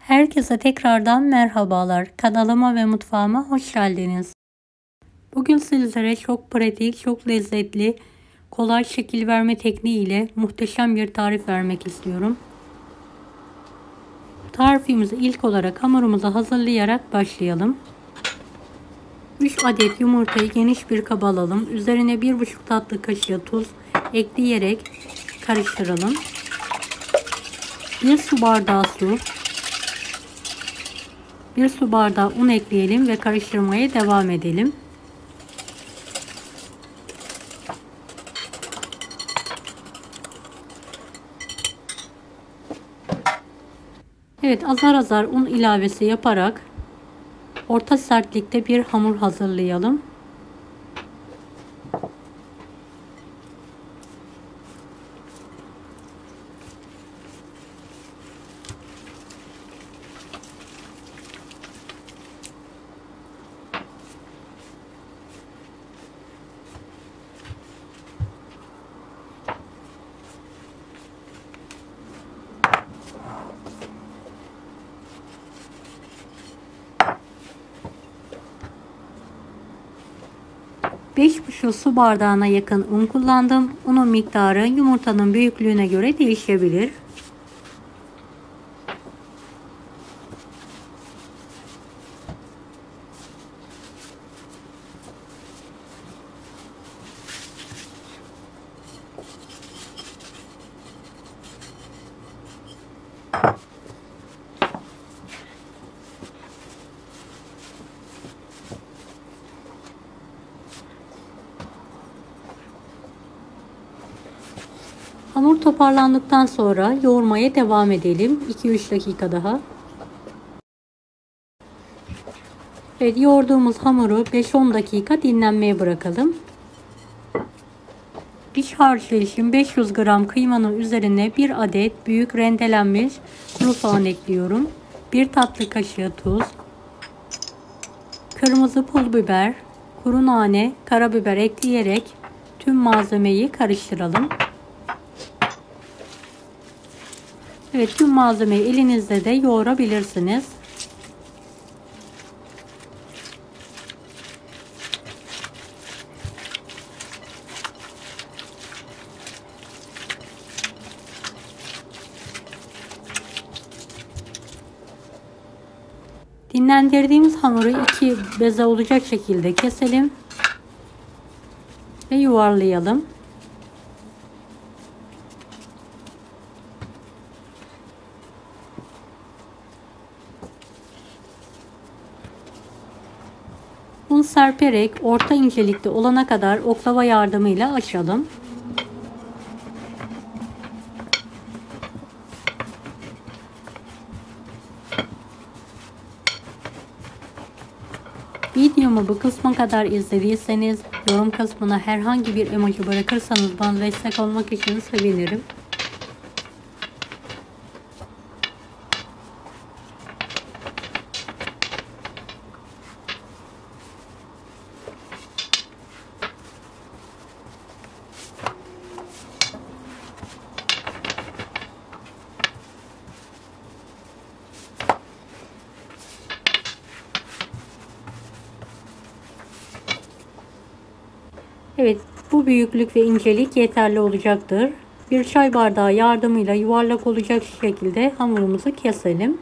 Herkese tekrardan merhabalar. Kanalıma ve mutfağıma hoş geldiniz. Bugün sizlere çok pratik, çok lezzetli, kolay şekil verme tekniği ile muhteşem bir tarif vermek istiyorum. Tarifimizi ilk olarak hamurumuzu hazırlayarak başlayalım. 3 adet yumurtayı geniş bir kaba alalım. Üzerine 1,5 tatlı kaşığı tuz ekleyerek karıştıralım. 1 su bardağı su, 1 su bardağı un ekleyelim ve karıştırmaya devam edelim. Evet, azar azar un ilavesi yaparak orta sertlikte bir hamur hazırlayalım. Beş buçuk su bardağına yakın un kullandım. Unun miktarı yumurtanın büyüklüğüne göre değişebilir. Hamur toparlandıktan sonra yoğurmaya devam edelim. 2-3 dakika daha. Evet, yoğurduğumuz hamuru 5-10 dakika dinlenmeye bırakalım. İç harcı için 500 gram kıymanın üzerine 1 adet büyük rendelenmiş kuru soğan ekliyorum. 1 tatlı kaşığı tuz, kırmızı pul biber, kuru nane, karabiber ekleyerek tüm malzemeyi karıştıralım. Evet, tüm malzemeyi elinizde de yoğurabilirsiniz. Dinlendirdiğimiz hamuru 2 beze olacak şekilde keselim ve yuvarlayalım. Un serperek orta incelikte olana kadar oklava yardımıyla açalım. Videomu bu kısma kadar izlediyseniz yorum kısmına herhangi bir emoji bırakırsanız bana destek olmak için sevinirim. Evet, bu büyüklük ve incelik yeterli olacaktır. Bir çay bardağı yardımıyla yuvarlak olacak şekilde hamurumuzu keselim.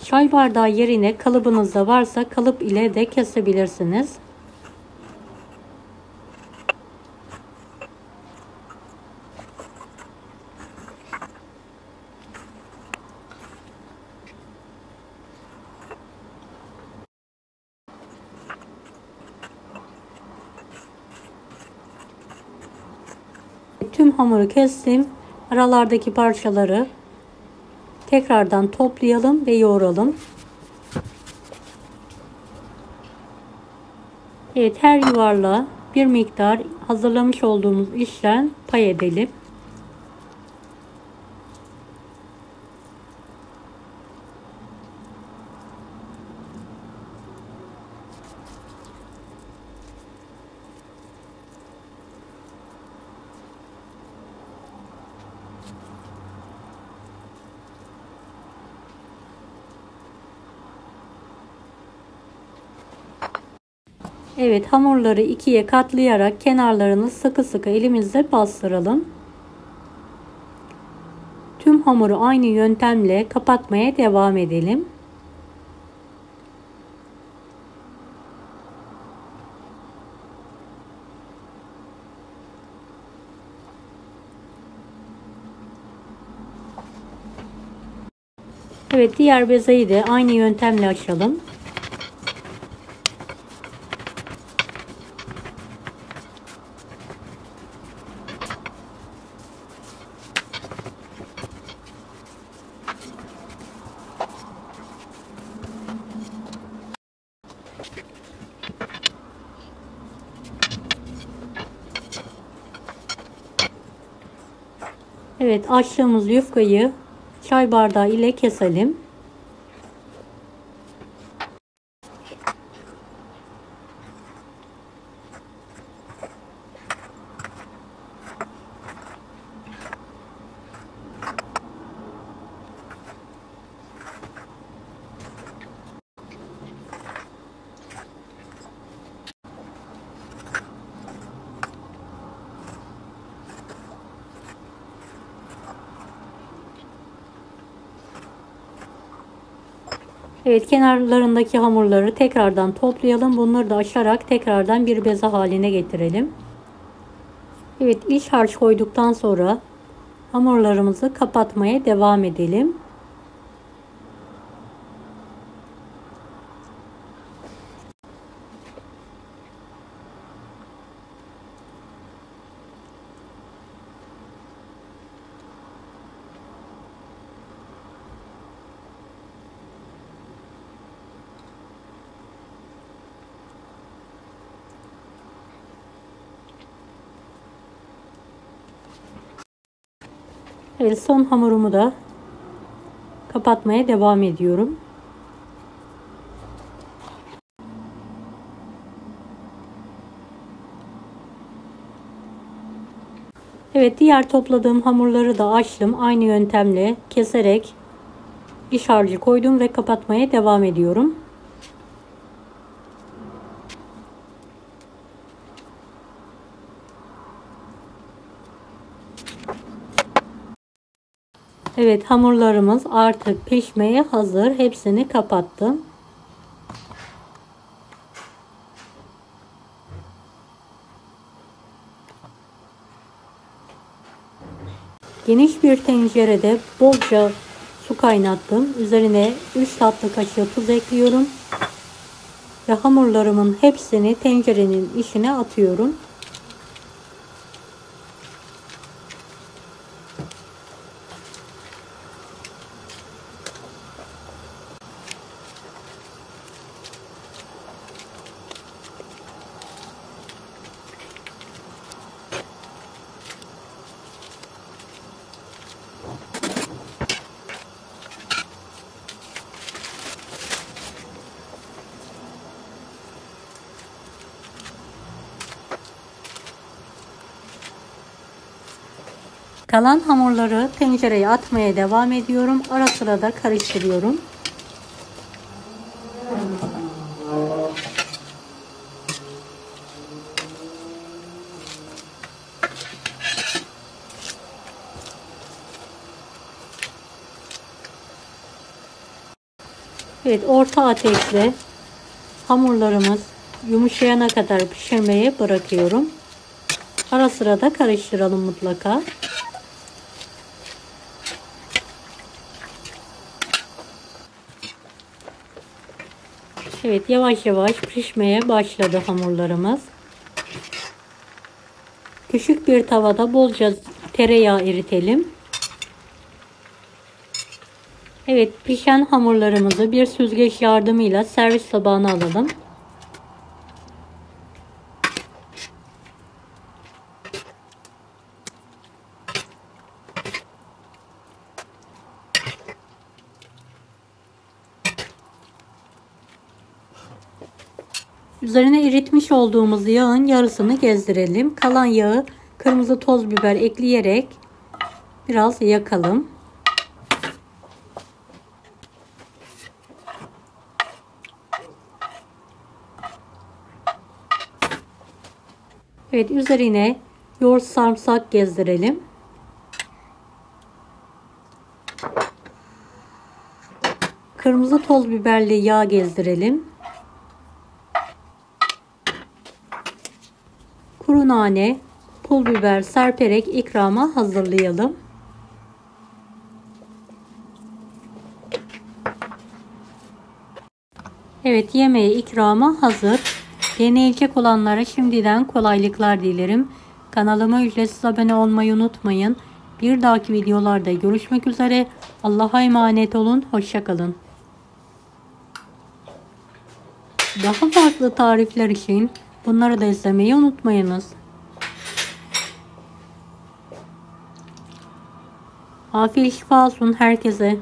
Çay bardağı yerine kalıbınızda varsa kalıp ile de kesebilirsiniz. Tüm hamuru kestim. Aralardaki parçaları tekrardan toplayalım ve yoğuralım. Evet, her yuvarlağa bir miktar hazırlamış olduğumuz işten pay edelim. Evet, hamurları ikiye katlayarak kenarlarını sıkı sıkı elimizle bastıralım. Tüm hamuru aynı yöntemle kapatmaya devam edelim. Evet, diğer bezeyi de aynı yöntemle açalım. Evet, açtığımız yufkayı çay bardağı ile keselim. Evet, kenarlarındaki hamurları tekrardan toplayalım. Bunları da açarak tekrardan bir beze haline getirelim. Evet, iç harç koyduktan sonra hamurlarımızı kapatmaya devam edelim. Evet, son hamurumu da kapatmaya devam ediyorum. Evet, diğer topladığım hamurları da açtım. Aynı yöntemle keserek iç harcı koydum ve kapatmaya devam ediyorum. Evet, hamurlarımız artık pişmeye hazır. Hepsini kapattım. Geniş bir tencerede bolca su kaynattım. Üzerine 3 tatlı kaşığı tuz ekliyorum. Ve hamurlarımın hepsini tencerenin içine atıyorum. Kalan hamurları tencereye atmaya devam ediyorum. Ara sıra da karıştırıyorum. Evet, orta ateşle hamurlarımız yumuşayana kadar pişirmeye bırakıyorum. Ara sıra da karıştıralım mutlaka. Evet, yavaş yavaş pişmeye başladı hamurlarımız. Küçük bir tavada bolca tereyağı eritelim. Evet, pişen hamurlarımızı bir süzgeç yardımıyla servis tabağına alalım. Üzerine eritmiş olduğumuz yağın yarısını gezdirelim. Kalan yağı kırmızı toz biber ekleyerek biraz yakalım. Evet, üzerine yoğurt sarımsak gezdirelim. Kırmızı toz biberli yağ gezdirelim. Kuru nane, pul biber serperek ikrama hazırlayalım. Evet, yemeğe ikrama hazır. Deneyecek olanlara şimdiden kolaylıklar dilerim. Kanalıma ücretsiz abone olmayı unutmayın. Bir dahaki videolarda görüşmek üzere. Allah'a emanet olun. Hoşça kalın. Daha farklı tarifler için bunları da izlemeyi unutmayınız. Afiyet şifa olsun herkese.